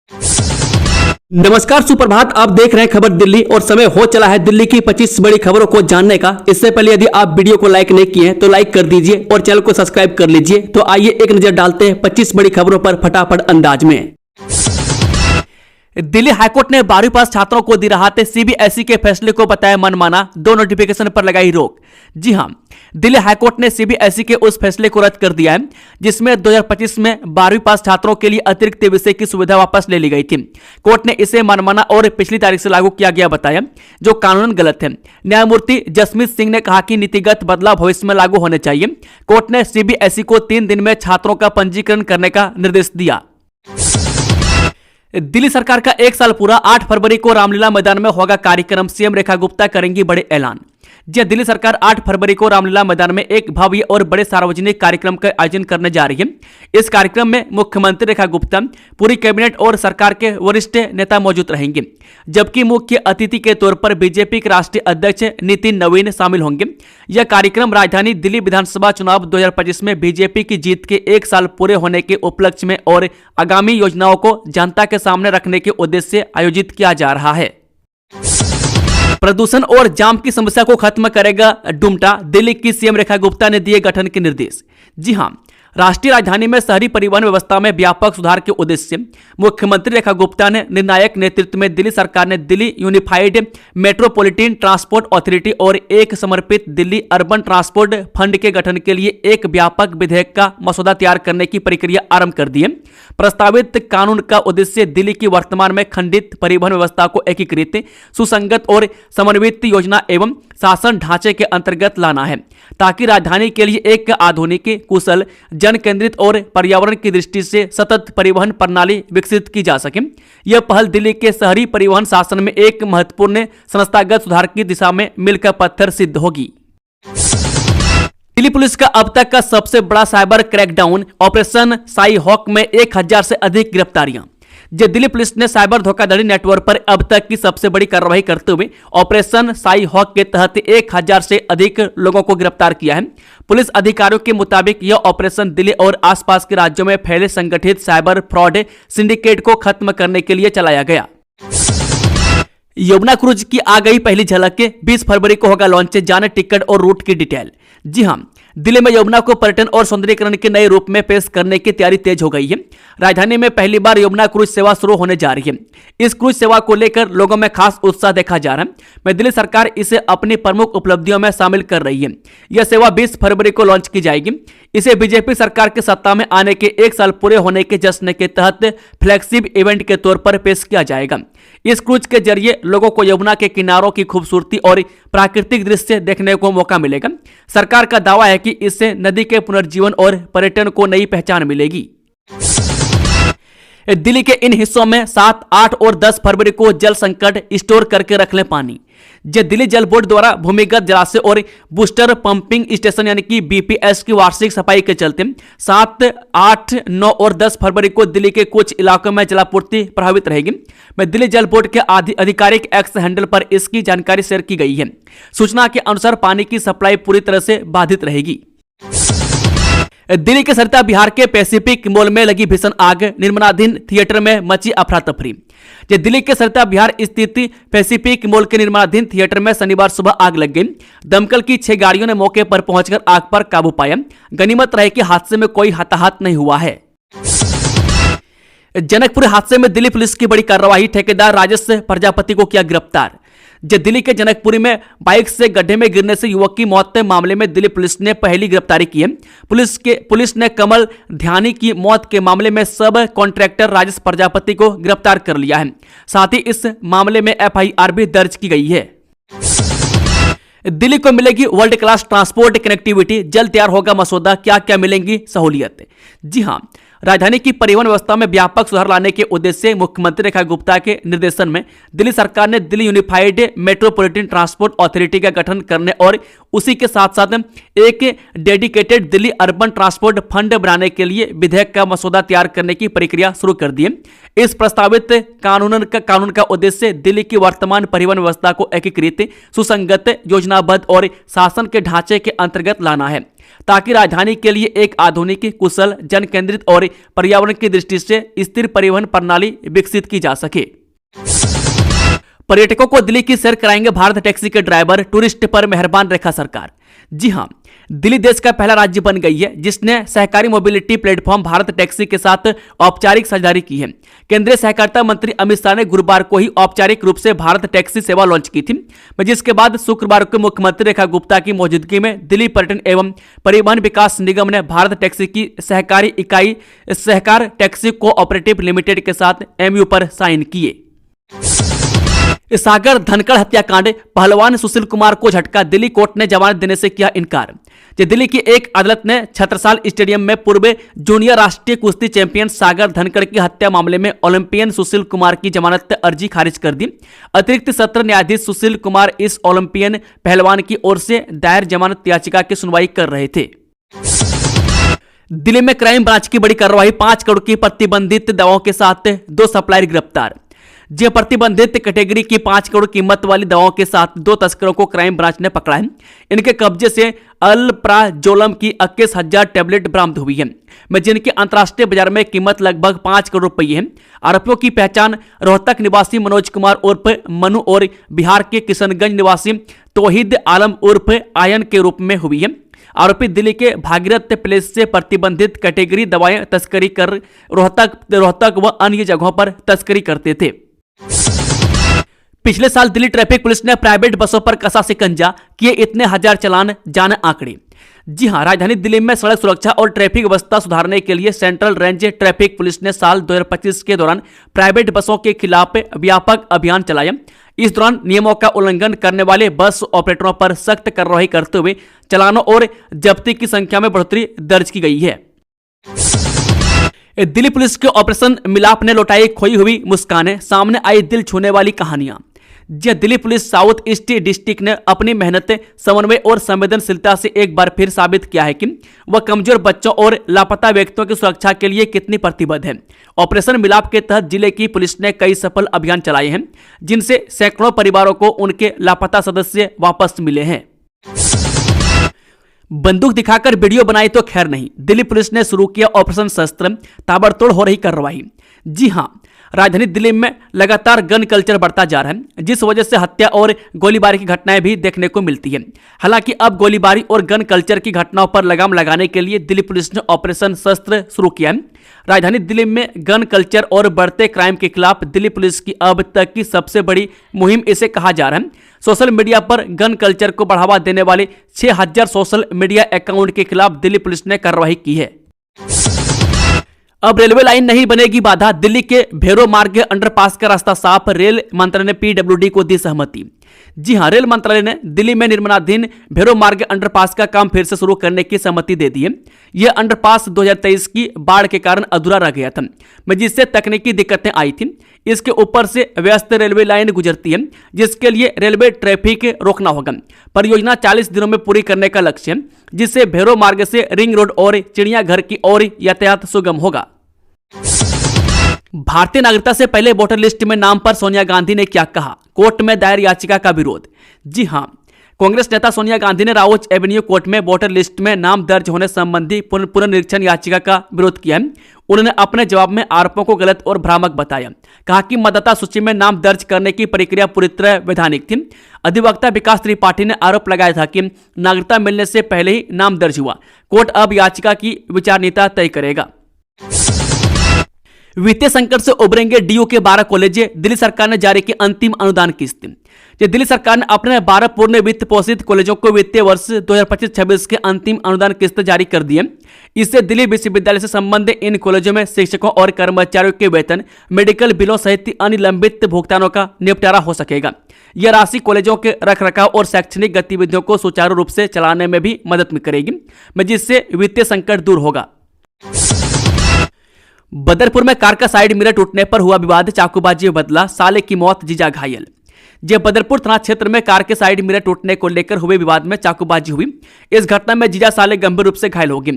नमस्कार, सुप्रभात। आप देख रहे हैं खबर दिल्ली और समय हो चला है दिल्ली की 25 बड़ी खबरों को जानने का। इससे पहले यदि आप वीडियो को लाइक नहीं किए हैं तो लाइक कर दीजिए और चैनल को सब्सक्राइब कर लीजिए। तो आइए एक नजर डालते हैं 25 बड़ी खबरों पर फटाफट अंदाज में। दिल्ली हाईकोर्ट ने 12वीं पास छात्रों को दी राहत। सीबीएसई के फैसले को बताया मनमाना, 2 नोटिफिकेशन पर लगाई रोक। जी हां, दिल्ली हाईकोर्ट ने सीबीएसई के उस फैसले को रद्द कर दिया है जिसमें 2025 में 12वीं पास छात्रों के लिए अतिरिक्त विषय की सुविधा वापस ले ली गई थी। कोर्ट ने इसे मनमाना और पिछली तारीख से लागू किया गया बताया, जो कानूनन गलत है। न्यायमूर्ति जसमीत सिंह ने कहा कि नीतिगत बदलाव भविष्य में लागू होने चाहिए। कोर्ट ने सीबीएसई को 3 दिन में छात्रों का पंजीकरण करने का निर्देश दिया। दिल्ली सरकार का 1 साल पूरा, 8 फरवरी को रामलीला मैदान में होगा कार्यक्रम। सीएम रेखा गुप्ता करेंगी बड़े ऐलान। जी, दिल्ली सरकार 8 फरवरी को रामलीला मैदान में एक भव्य और बड़े सार्वजनिक कार्यक्रम का आयोजन करने जा रही है। इस कार्यक्रम में मुख्यमंत्री रेखा गुप्ता, पूरी कैबिनेट और सरकार के वरिष्ठ नेता मौजूद रहेंगे, जबकि मुख्य अतिथि के तौर पर बीजेपी के राष्ट्रीय अध्यक्ष नितिन नवीन शामिल होंगे। यह कार्यक्रम राजधानी दिल्ली विधानसभा चुनाव 2025 में बीजेपी की जीत के 1 साल पूरे होने के उपलक्ष्य में और आगामी योजनाओं को जनता के सामने रखने के उद्देश्य से आयोजित किया जा रहा है। प्रदूषण और जाम की समस्या को खत्म करेगा डुमटा, दिल्ली की सीएम रेखा गुप्ता ने दिए गठन के निर्देश। जी हां, राष्ट्रीय राजधानी में शहरी परिवहन व्यवस्था में व्यापक सुधार के उद्देश्य से मुख्यमंत्री रेखा गुप्ता ने निर्णायक नेतृत्व में दिल्ली सरकार ने Delhi unified metropolitan transport authority और एक समर्पित दिल्ली अर्बन ट्रांसपोर्ट फंड के गठन के लिए एक व्यापक विधेयक का मसौदा तैयार करने की प्रक्रिया आरंभ कर दी है। प्रस्तावित कानून का उद्देश्य दिल्ली की वर्तमान में खंडित परिवहन व्यवस्था को एकीकृत, सुसंगत और समन्वित योजना एवं शासन ढांचे के अंतर्गत लाना है, ताकि राजधानी के लिए एक आधुनिक, कुशल, जन केंद्रित और पर्यावरण की दृष्टि से सतत परिवहन प्रणाली विकसित की जा सके। यह पहल दिल्ली के शहरी परिवहन शासन में एक महत्वपूर्ण संस्थागत सुधार की दिशा में मील का पत्थर सिद्ध होगी। दिल्ली पुलिस का अब तक का सबसे बड़ा cyber crackdown, operation Cy Hawk में 1000 से अधिक गिरफ्तारियां। दिल्ली पुलिस ने साइबर धोखाधड़ी नेटवर्क पर अब तक की सबसे बड़ी कार्रवाई करते हुए ऑपरेशन साई हॉक के तहत 1000 से अधिक लोगों को गिरफ्तार किया है। पुलिस अधिकारियों के मुताबिक यह ऑपरेशन दिल्ली और आसपास के राज्यों में फैले संगठित साइबर फ्रॉड सिंडिकेट को खत्म करने के लिए चलाया गया। यमुना क्रूज की आ गई पहली झलक के 20 फरवरी को होगा लॉन्च, जाने टिकट और रूट की डिटेल। जी हां, दिल्ली में यमुना को पर्यटन और सौंदर्यीकरण के नए रूप में पेश करने की तैयारी तेज हो गई है। राजधानी में पहली बार यमुना क्रूज सेवा शुरू होने जा रही है। इस क्रूज सेवा को लेकर लोगों में खास उत्साह देखा जा रहा है। मैं दिल्ली सरकार इसे अपनी प्रमुख उपलब्धियों में शामिल कर रही है। यह सेवा 20 फरवरी को लॉन्च की जाएगी। इसे बीजेपी सरकार के सत्ता में आने के 1 साल पूरे होने के जश्न के तहत फ्लैगशिप इवेंट के तौर पर पेश किया जाएगा। इस क्रूज के जरिए लोगों को यमुना के किनारों की खूबसूरती और प्राकृतिक दृश्य देखने को मौका मिलेगा। सरकार का दावा है कि इससे नदी के पुनर्जीवन और पर्यटन को नई पहचान मिलेगी। दिल्ली के इन हिस्सों में 7, 8 और 10 फरवरी को जल संकट, स्टोर करके रख लें पानी। दिल्ली जल बोर्ड द्वारा भूमिगत जलाशय और बूस्टर पंपिंग स्टेशन यानी कि बीपीएस की वार्षिक सफाई के चलते 7, 8, 9 और 10 फरवरी को दिल्ली के कुछ इलाकों में जलापूर्ति प्रभावित रहेगी। मैं दिल्ली जल बोर्ड के आधिकारिक एक्स हैंडल पर इसकी जानकारी शेयर की गई है। सूचना के अनुसार पानी की सप्लाई पूरी तरह से बाधित रहेगी। दिल्ली के सरिता बिहार के पैसिफिक मॉल में लगी भीषण आग, निर्माणाधीन थिएटर में मची अफरा तफरी। दिल्ली के सरिता बिहार स्थित पैसिफिक मॉल के निर्माणाधीन थिएटर में शनिवार सुबह आग लग गई। दमकल की 6 गाड़ियों ने मौके पर पहुंचकर आग पर काबू पाया। गनीमत रहे कि हादसे में कोई हताहत नहीं हुआ है। जनकपुर हादसे में दिल्ली पुलिस की बड़ी कार्रवाई, ठेकेदार राजेश प्रजापति को किया गिरफ्तार। दिल्ली के जनकपुरी में बाइक से गड्ढे में गिरने से युवक की मौत के मामले में दिल्ली पुलिस ने पहली गिरफ्तारी की है। पुलिस ने कमल ध्यानी की मौत के मामले में सब कॉन्ट्रैक्टर राजेश प्रजापति को गिरफ्तार कर लिया है। साथ ही इस मामले में एफआईआर भी दर्ज की गई है। दिल्ली को मिलेगी वर्ल्ड क्लास ट्रांसपोर्ट कनेक्टिविटी, जल्द तैयार होगा मसौदा, क्या क्या मिलेंगी सहूलियत। जी हां, राजधानी की परिवहन व्यवस्था में व्यापक सुधार लाने के उद्देश्य से मुख्यमंत्री रेखा गुप्ता के निर्देशन में दिल्ली सरकार ने Delhi unified metropolitan transport authority का गठन करने और उसी के साथ साथ एक dedicated Delhi urban transport fund बनाने के लिए विधेयक का मसौदा तैयार करने की प्रक्रिया शुरू कर दी है। इस प्रस्तावित कानून का उद्देश्य दिल्ली की वर्तमान परिवहन व्यवस्था को एकीकृत, सुसंगत, योजनाबद्ध और शासन के ढांचे के अंतर्गत लाना है। ताकि राजधानी के लिए एक आधुनिक, कुशल, जन केंद्रित और पर्यावरण की दृष्टि से स्थिर परिवहन प्रणाली विकसित की जा सके। पर्यटकों को दिल्ली की सैर कराएंगे भारत टैक्सी के ड्राइवर, टूरिस्ट पर मेहरबान रेखा सरकार। जी हां, दिल्ली देश का पहला राज्य बन गई है जिसने सहकारी मोबिलिटी प्लेटफॉर्म भारत टैक्सी के साथ औपचारिक साझेदारी की है। केंद्रीय सहकारिता मंत्री अमित शाह ने गुरुवार को ही औपचारिक रूप से भारत टैक्सी सेवा लॉन्च की थी, जिसके बाद शुक्रवार को मुख्यमंत्री रेखा गुप्ता की मौजूदगी में दिल्ली पर्यटन एवं परिवहन विकास निगम ने भारत टैक्सी की सहकारी इकाई सहकार टैक्सी कोऑपरेटिव लिमिटेड के साथ MOU पर साइन किए। सागर धनखड़ हत्याकांड, पहलवान सुशील कुमार को झटका, दिल्ली कोर्ट ने जमानत देने से किया इनकार। दिल्ली की एक अदालत ने छत्रसाल स्टेडियम में पूर्व जूनियर राष्ट्रीय कुश्ती चैंपियन सागर धनखड़ की हत्या मामले में ओलंपियन सुशील कुमार की जमानत अर्जी खारिज कर दी। अतिरिक्त सत्र न्यायाधीश सुशील कुमार इस ओलंपियन पहलवान की ओर से दायर जमानत याचिका की सुनवाई कर रहे थे। दिल्ली में क्राइम ब्रांच की बड़ी कार्रवाई, 5 करोड़ की प्रतिबंधित दवाओं के साथ 2 सप्लायर गिरफ्तार। जी, प्रतिबंधित कैटेगरी की 5 करोड़ कीमत वाली दवाओं के साथ 2 तस्करों को क्राइम ब्रांच ने पकड़ा है। इनके कब्जे से अल्प्राजोलम की 21,000 टैबलेट बरामद हुई है, जिनकी अंतर्राष्ट्रीय बाजार में कीमत लगभग 5 करोड़ रुपये है। आरोपियों की पहचान रोहतक निवासी मनोज कुमार उर्फ मनु और बिहार के किशनगंज निवासी तौहीद आलम उर्फ आयन के रूप में हुई है। आरोपी दिल्ली के भागीरथ प्लेस से प्रतिबंधित कैटेगरी दवाएं तस्करी कर रोहतक व अन्य जगहों पर तस्करी करते थे। पिछले साल दिल्ली ट्रैफिक पुलिस ने प्राइवेट बसों पर कसा शिकंजा, किए इतने हजार चालान, जाने आंकड़े। जी हां, राजधानी दिल्ली में सड़क सुरक्षा और ट्रैफिक व्यवस्था सुधारने के लिए सेंट्रल रेंज ट्रैफिक पुलिस ने साल 2025 के दौरान प्राइवेट बसों के खिलाफ व्यापक अभियान चलाया। इस दौरान नियमों का उल्लंघन करने वाले बस ऑपरेटरों पर सख्त कार्रवाई करते हुए चालानों और जब्ती की संख्या में बढ़ोतरी दर्ज की गई है। दिल्ली पुलिस के ऑपरेशन मिलाप ने लौटाई खोई हुई मुस्कानें, सामने आई दिल छूने वाली कहानियां। Delhi police south east district ने अपनी मेहनत, समन्वय और संवेदनशीलता से एक बार फिर साबित किया है कि वह कमजोर बच्चों और लापता व्यक्तियों की सुरक्षा के लिए कितनी प्रतिबद्ध है। ऑपरेशन मिलाप के तहत जिले की पुलिस ने कई सफल अभियान चलाए हैं, जिनसे सैकड़ों परिवारों को उनके लापता सदस्य वापस मिले हैं। बंदूक दिखाकर वीडियो बनाई तो खैर नहीं, दिल्ली पुलिस ने शुरू किया ऑपरेशन शस्त्र, ताबड़तोड़ हो रही कार्रवाई। जी हां, राजधानी दिल्ली में लगातार गन कल्चर बढ़ता जा रहा है, जिस वजह से हत्या और गोलीबारी की घटनाएं भी देखने को मिलती है। हालांकि अब गोलीबारी और गन कल्चर की घटनाओं पर लगाम लगाने के लिए दिल्ली पुलिस ने ऑपरेशन शस्त्र शुरू किया है। राजधानी दिल्ली में गन कल्चर और बढ़ते क्राइम के खिलाफ दिल्ली पुलिस की अब तक की सबसे बड़ी मुहिम इसे कहा जा रहा है। सोशल मीडिया पर गन कल्चर को बढ़ावा देने वाले 6000 सोशल मीडिया अकाउंट के खिलाफ दिल्ली पुलिस ने कार्रवाई की है। अब रेलवे लाइन नहीं बनेगी बाधा, दिल्ली के भैरव मार्ग अंडरपास का रास्ता साफ, रेल मंत्रालय ने PWD को दी सहमति। जी हां, रेल मंत्रालय ने दिल्ली में निर्माणाधीन भैरव मार्ग अंडरपास का काम फिर से शुरू करने की सहमति दे दी है। यह अंडरपास 2023 की बाढ़ के कारण अधूरा रह गया था, जिससे तकनीकी दिक्कतें आई थी। इसके ऊपर से व्यस्त रेलवे लाइन गुजरती है, जिसके लिए रेलवे ट्रैफिक रोकना होगा। परियोजना 40 दिनों में पूरी करने का लक्ष्य है, जिससे भैरव मार्ग से रिंग रोड और चिड़ियाघर की ओर यातायात सुगम होगा। भारतीय नागरिकता से पहले वोटर लिस्ट में नाम पर सोनिया गांधी ने क्या कहा, कोर्ट में दायर याचिका का विरोध। जी हां, कांग्रेस नेता सोनिया गांधी ने राउज एवेन्यू कोर्ट में वोटर लिस्ट में नाम दर्ज होने संबंधी पुनर्निरीक्षण याचिका का विरोध किया है। उन्होंने अपने जवाब में आरोपों को गलत और भ्रामक बताया। कहा कि मतदाता सूची में नाम दर्ज करने की प्रक्रिया पूरी तरह वैधानिक थी। अधिवक्ता विकास त्रिपाठी ने आरोप लगाया था कि नागरिकता मिलने से पहले ही नाम दर्ज हुआ। कोर्ट अब याचिका की विचारणीयता तय करेगा। वित्तीय संकट से उबरेंगे डीयू के 12 कॉलेज, दिल्ली सरकार ने जारी की अंतिम अनुदान किस्त। दिल्ली सरकार ने अपने 12 पूर्ण वित्त पोषित कॉलेजों को वित्तीय वर्ष 2025-26 के अंतिम अनुदान किस्त जारी कर दी है। इससे दिल्ली विश्वविद्यालय से संबंधित इन कॉलेजों में शिक्षकों और कर्मचारियों के वेतन, मेडिकल बिलों सहित अन्य लंबित भुगतानों का निपटारा हो सकेगा। यह राशि कॉलेजों के रखरखाव और शैक्षणिक गतिविधियों को सुचारू रूप से चलाने में भी मदद करेगी, जिससे वित्तीय संकट दूर होगा। बदरपुर में कार का साइड मिरर टूटने पर हुआ विवाद, चाकूबाजी में बदला, साले की मौत, जीजा घायल। बदरपुर थाना क्षेत्र में कार के साइड मिरर टूटने को लेकर हुए विवाद में चाकूबाजी हुई। इस घटना में जीजा साले गंभीर रूप से घायल हो गए,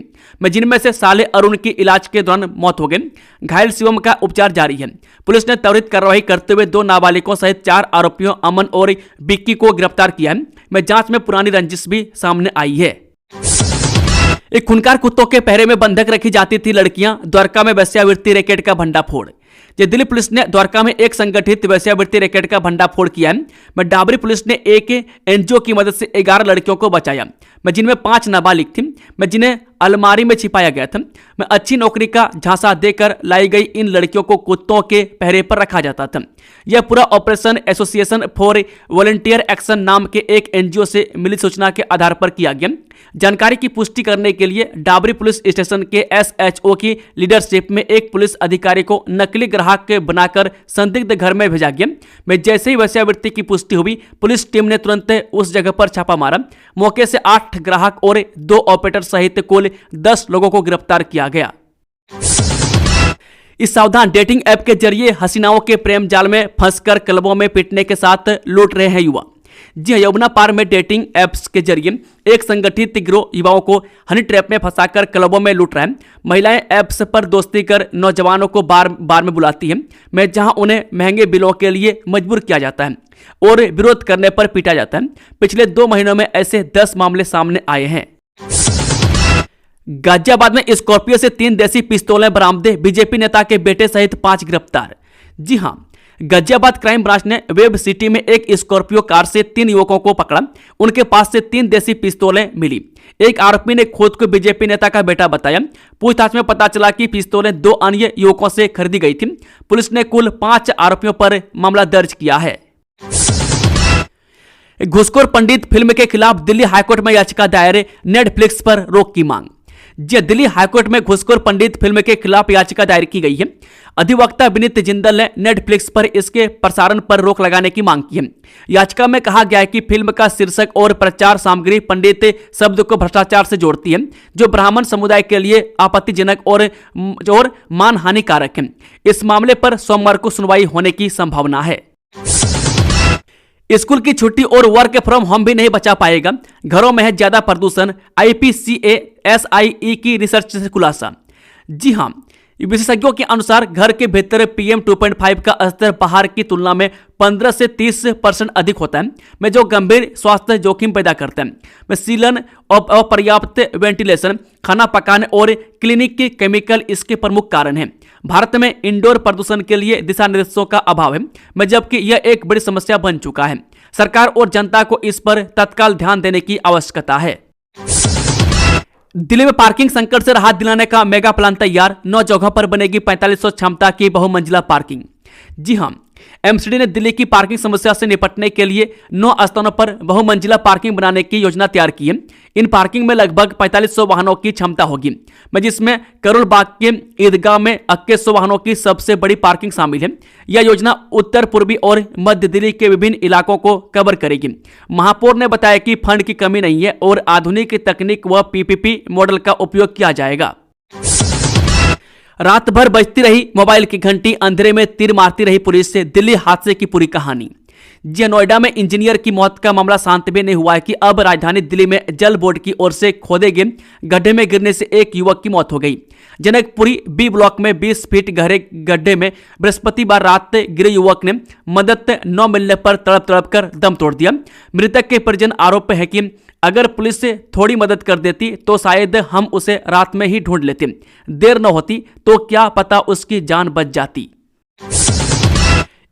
जिनमें से साले अरुण की इलाज के दौरान मौत हो गई। घायल शिवम का उपचार जारी है। पुलिस ने त्वरित कार्रवाई करते हुए 2 नाबालिगों सहित 4 आरोपियों अमन और बिक्की को गिरफ्तार किया है। जांच में पुरानी रंजिश भी सामने आई है। एक खूंखार कुत्तों के पहरे में बंधक रखी जाती थी लड़कियां, द्वारका में वेश्यावृत्ति रैकेट का भंडाफोड़। ये दिल्ली पुलिस ने द्वारका में एक संगठित वेश्यावृत्ति रैकेट का भंडाफोड़ किया है। में डाबरी पुलिस ने एक एनजीओ की मदद से 11 लड़कियों को बचाया, में जिनमें 5 नाबालिग थी, में जिन्हें अलमारी में छिपाया गया था। में अच्छी नौकरी का झांसा देकर लाई गई इन लड़कियों को कुत्तों के पहरे पर रखा जाता था। यह पूरा operation association for volunteer action नाम के एक एनजीओ से मिली सूचना के आधार पर किया गया। जानकारी की पुष्टि करने के लिए डाबरी पुलिस स्टेशन के एसएचओ की लीडरशिप में एक पुलिस अधिकारी को नकली ग्राहक बनाकर संदिग्ध घर में भेजा गया। में जैसे ही वेश्यावृत्ति की पुष्टि हुई, पुलिस टीम ने तुरंत उस जगह पर छापा मारा। मौके से 8 ग्राहक और 2 ऑपरेटर सहित कुल 10 लोगों को गिरफ्तार किया गया। इस सावधान डेटिंग ऐप के जरिए हसीनाओं के प्रेम जाल में फंसकर क्लबों में पिटने के साथ लूट रहे हैं युवा। जी हाँ, यमुना पार में डेटिंग ऐप्स के जरिए एक संगठित गिरोह युवाओं को हनी ट्रैप में फंसाकर क्लबों में लूट रहा है। महिलाएं ऐप्स पर दोस्ती कर नौजवानों को बार में बुलाती हैं, में जहां उन्हें महंगे बिलों के लिए मजबूर किया जाता है और विरोध करने पर पीटा जाता है। पिछले 2 महीनों में ऐसे 10 मामले सामने आए हैं। गाजियाबाद में स्कॉर्पियो से 3 देसी पिस्तौलें बरामद, बीजेपी नेता के बेटे सहित 5 गिरफ्तार। जी हां, गाजियाबाद क्राइम ब्रांच ने वेब सिटी में एक स्कॉर्पियो कार से 3 युवकों को पकड़ा। उनके पास से 3 देसी पिस्तौलें मिली। एक आरोपी ने खुद को बीजेपी नेता का बेटा बताया। पूछताछ में पता चला कि पिस्तौलें 2 अन्य युवकों से खरीदी गई थी। पुलिस ने कुल 5 आरोपियों पर मामला दर्ज किया है। घूसखोर पंडित फिल्म के खिलाफ दिल्ली हाईकोर्ट में याचिका दायर, नेटफ्लिक्स पर रोक की मांग। जी दिल्ली हाईकोर्ट में घूसखोर पंडित फिल्म के खिलाफ याचिका दायर की गई है। अधिवक्ता विनीत जिंदल ने नेटफ्लिक्स पर इसके प्रसारण पर रोक लगाने की मांग की है। याचिका में कहा गया है कि फिल्म का शीर्षक और प्रचार सामग्री पंडित शब्द को भ्रष्टाचार से जोड़ती है, जो ब्राह्मण समुदाय के लिए आपत्तिजनक और मानहानिकारक है। इस मामले पर सोमवार को सुनवाई होने की संभावना है। स्कूल की छुट्टी और वर्क फ्रॉम होम भी नहीं बचा पाएगा, घरों में है ज्यादा प्रदूषण, IPCASIE की रिसर्च से खुलासा। जी हां, विशेषज्ञों के अनुसार घर के भीतर PM 2.5 का स्तर बाहर की तुलना में 15 से 30% अधिक होता है, में जो गंभीर स्वास्थ्य जोखिम पैदा करते हैं। में सीलन, अपर्याप्त वेंटिलेशन, खाना पकाने और क्लिनिक के केमिकल इसके प्रमुख कारण हैं। भारत में इंडोर प्रदूषण के लिए दिशा निर्देशों का अभाव है, में जबकि यह एक बड़ी समस्या बन चुका है। सरकार और जनता को इस पर तत्काल ध्यान देने की आवश्यकता है। दिल्ली में पार्किंग संकट से राहत दिलाने का मेगा प्लान तैयार, 9 जगहों पर बनेगी 4500 क्षमता की बहुमंजिला पार्किंग। जी हां, MCD ने दिल्ली की पार्किंग समस्या से निपटने के लिए 9 स्थानों पर बहुमंजिला पार्किंग बनाने की योजना तैयार की है। इन पार्किंग में लगभग 4500 वाहनों की क्षमता होगी, जिसमें करोल बाग के ईदगाह में 2100 वाहनों की सबसे बड़ी पार्किंग शामिल है। यह योजना उत्तर पूर्वी और मध्य दिल्ली के विभिन्न इलाकों को कवर करेगी। महापौर ने बताया कि फंड की कमी नहीं है और आधुनिक तकनीक व PPP मॉडल का उपयोग किया जाएगा। रात भर बजती रही मोबाइल की घंटी, अंधेरे में तीर मारती रही पुलिस से दिल्ली हादसे की पूरी कहानी। जी नोएडा में इंजीनियर की मौत का मामला शांत भी नहीं हुआ है कि अब राजधानी दिल्ली में जल बोर्ड की ओर से खोदे गए गड्ढे में गिरने से एक युवक की मौत हो गई। जनकपुरी B ब्लॉक में 20 फीट गहरे गड्ढे में बृहस्पतिवार रात गिरे युवक ने मदद न मिलने पर तड़प कर दम तोड़ दिया। मृतक के परिजन आरोप है कि अगर पुलिस से थोड़ी मदद कर देती तो शायद हम उसे रात में ही ढूंढ लेते, देर न होती तो क्या पता उसकी जान बच जाती।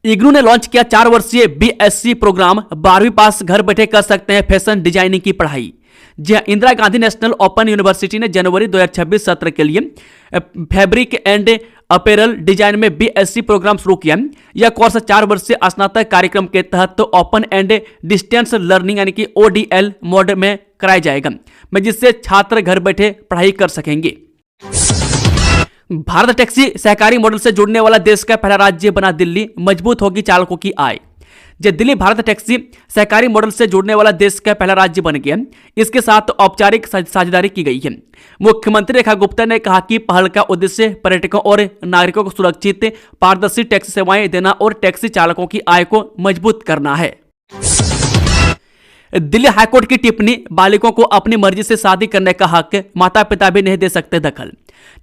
इग्नू ने लॉन्च किया 4 वर्षीय BSc प्रोग्राम, 12वीं पास घर बैठे कर सकते हैं फैशन डिजाइनिंग की पढ़ाई। जी Indira Gandhi national open university ने जनवरी 2026 सत्र के लिए फैब्रिक एंड अपैरल डिजाइन में BSc प्रोग्राम शुरू किया। यह कोर्स 4 वर्षीय स्नातक कार्यक्रम के तहत ओपन एंड डिस्टेंस लर्निंग यानी कि ODL मोड में कराया जाएगा, जिससे छात्र घर बैठे पढ़ाई कर सकेंगे। भारत टैक्सी सहकारी मॉडल से जुड़ने वाला देश का पहला राज्य बना दिल्ली, मजबूत होगी चालकों की आय। जब दिल्ली भारत टैक्सी सहकारी मॉडल से जुड़ने वाला देश का पहला राज्य बन गया, इसके साथ औपचारिक साझेदारी की गई है। मुख्यमंत्री रेखा गुप्ता ने कहा कि पहल का उद्देश्य पर्यटकों और नागरिकों को सुरक्षित पारदर्शी टैक्सी सेवाएं देना और टैक्सी चालकों की आय को मजबूत करना है। दिल्ली हाईकोर्ट की टिप्पणी, बालिगों को अपनी मर्जी से शादी करने का हक, माता पिता भी नहीं दे सकते दखल।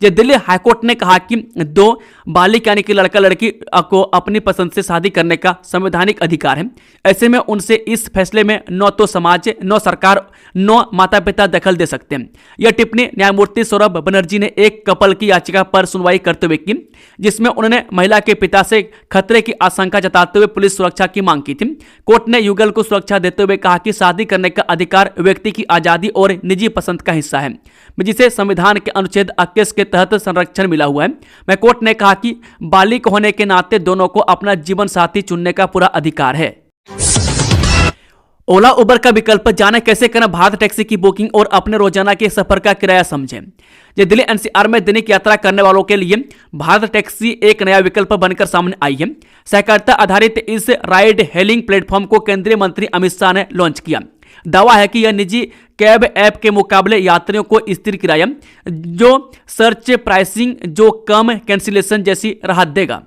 ये दिल्ली हाईकोर्ट ने कहा कि दो बालिग यानी कि लड़का लड़की को अपनी पसंद से शादी करने का संवैधानिक अधिकार है। ऐसे में उनसे इस फैसले में न तो समाज, न सरकार, न माता पिता दखल दे सकते हैं। यह टिप्पणी न्यायमूर्ति सौरभ बनर्जी ने एक कपल की याचिका पर सुनवाई करते हुए की, जिसमें उन्होंने महिला के पिता से खतरे की आशंका जताते हुए पुलिस सुरक्षा की मांग की थी। कोर्ट ने युगल को सुरक्षा देते हुए कहा कि शादी करने का अधिकार व्यक्ति की आजादी और निजी पसंद का हिस्सा है, जिसे संविधान के अनुच्छेद 21 के तहत संरक्षण मिला हुआ है। मैं कोर्ट ने कहा कि बालिग होने के नाते दोनों को अपना जीवन साथी चुनने का पूरा अधिकार है। ओला उबर का विकल्प जाने कैसे करें भारत टैक्सी की बुकिंग और अपने रोजाना के सफर का किराया समझें। ये दिल्ली एनसीआर में दैनिक यात्रा करने वालों के लिए भारत टैक्सी एक नया विकल्प बनकर सामने आई है। सहकारिता आधारित इस राइड हेलिंग प्लेटफॉर्म को केंद्रीय मंत्री अमित शाह ने लॉन्च किया। दावा है कि यह निजी कैब ऐप के मुकाबले यात्रियों को स्थिर किराया, जो सर्च प्राइसिंग, जो कम कैंसिलेशन जैसी राहत देगा।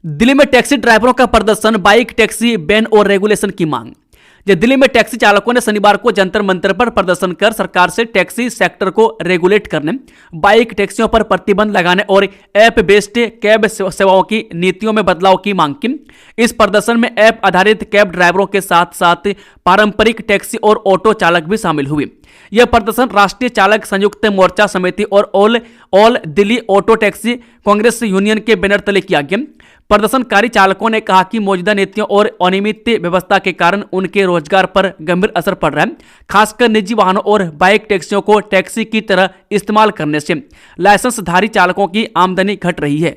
दिल्ली में टैक्सी ड्राइवरों का प्रदर्शन, बाइक टैक्सी बैन और रेगुलेशन की मांग। दिल्ली में टैक्सी चालकों ने शनिवार को जंतर मंतर पर प्रदर्शन कर सरकार से टैक्सी सेक्टर को रेगुलेट करने, बाइक टैक्सियों पर प्रतिबंध लगाने और ऐप बेस्ड कैब सेवाओं की नीतियों में बदलाव की मांग की। इस प्रदर्शन में ऐप आधारित कैब ड्राइवरों के साथ साथ पारंपरिक टैक्सी और ऑटो चालक भी शामिल हुए। यह प्रदर्शन राष्ट्रीय चालक संयुक्त मोर्चा समिति और all Delhi auto taxi Congress union के बैनर तले किया गया। प्रदर्शनकारी चालकों ने कहा कि मौजूदा नीतियों और अनियमित व्यवस्था के कारण उनके रोजगार पर गंभीर असर पड़ रहा है। खासकर निजी वाहनों और बाइक टैक्सियों को टैक्सी की तरह इस्तेमाल करने से लाइसेंसधारी चालकों की आमदनी घट रही है।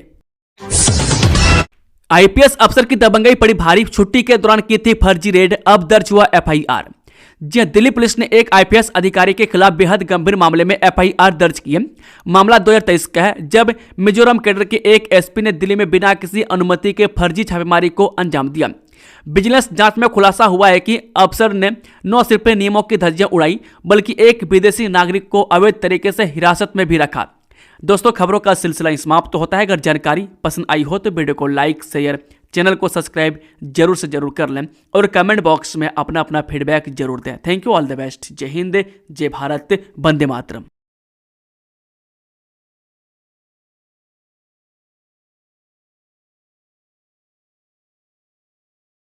आईपीएस अफसर की दबंगई पड़ी भारी, छुट्टी के दौरान की थी फर्जी रेड, अब दर्ज हुआ एफआईआर। जी दिल्ली पुलिस ने एक आईपीएस अधिकारी के खिलाफ बेहद गंभीर मामले में एफआईआर दर्ज की है। मामला 2023 का है, जब मिजोरम कैडर के एक एसपी ने दिल्ली में बिना किसी अनुमति के फर्जी छापेमारी को अंजाम दिया। विजिलेंस जांच में खुलासा हुआ है कि अफसर ने न सिर्फ नियमों की धज्जियां उड़ाई, बल्कि एक विदेशी नागरिक को अवैध तरीके से हिरासत में भी रखा। दोस्तों, खबरों का सिलसिला समाप्त होता है। अगर जानकारी पसंद आई हो तो वीडियो को लाइक, शेयर, चैनल को सब्सक्राइब जरूर से जरूर कर लें और कमेंट बॉक्स में अपना फीडबैक जरूर दें। Thank you, all the best. जय हिंद, जय भारत, वंदे मातरम।